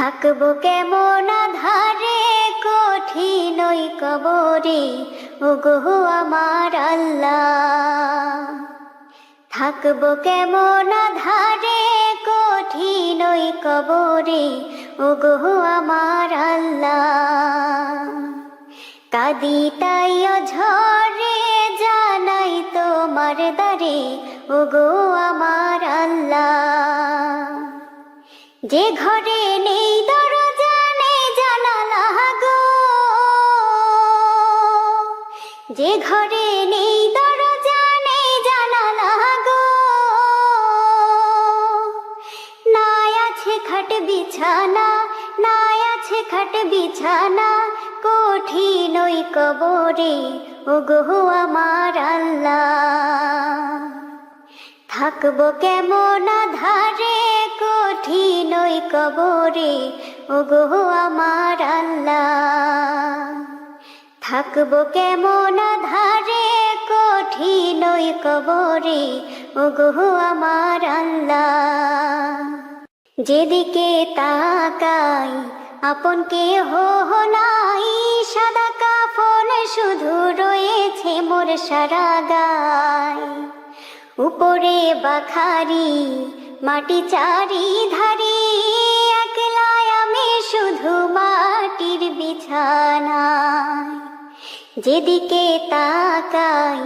থাকবো কেমন আধারে কঠিন ওই কবরে, ওগো আমার আল্লাহ। থাকবো কেমন আধারে কঠিন ওই কবরে, ওগো আমার আল্লাহ। কাঁদি তাই ঝরে জানাই তোমার দারে, ওগো আমার আল্লাহ। যে ঘরে নেই দরজা নেই জানালা গো, যে ঘরে নেই দরজা নেই জানালা গো, নাই আছে খাট বিছানা, নাই আছে খাট বিছানা, কঠিন ওই কবরে, ওগো আমার আল্লাহ। থাকবো কেমন আধারে কঠিন ওই কবরে, ওগো আমার আল্লাহ। থাকবো কেমন আধারে কঠিন ওই কবরে, ওগো আমার আল্লাহ। যেদিকে তাকাই আপন কেহ নাই, সাদা কাফন শুধু রয়েছে মোর সারা গায়। উপরে বাখারি মাটি চারিধারে, একলাই আমি শুধু মাটির বিছানায়। যেদিকে তাকাই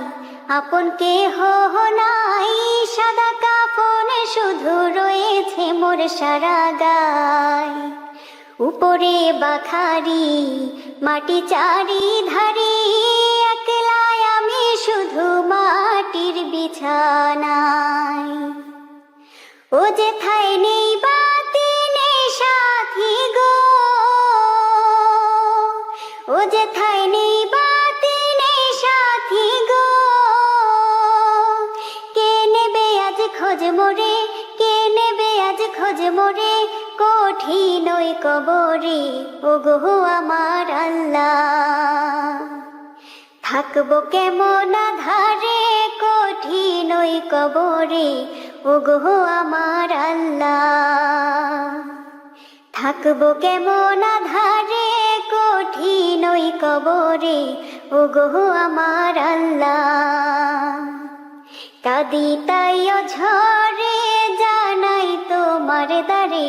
আপন কেহ নাই, সাদা কাফন শুধু রয়েছে মোর সারা গায়। উপরে বাখারি মাটি চারিধারে, একলাই আমি শুধু মাটির বিছানায়। ও যেথায় নেই বাতি নেই সাথী গো, ও যেথায় নেই বাতি নেই সাথী গো, কে নেবে আজ খোঁজ মোরে, কে নেবে আজ খোঁজ মোরে, কঠিন ওই কবরে, ওগো আমার আল্লাহ। থাকবো কেমন আধারে কঠিন ওই কবরে, ওগো আমার আল্লাহ। থাকবো কেমন আধারে কঠিন ওই কবরে, ওগো আমার আল্লাহ। কাঁদি তাই ঝরে জানাই তোমার দারে,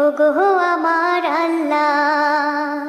ওগো আমার আল্লাহ।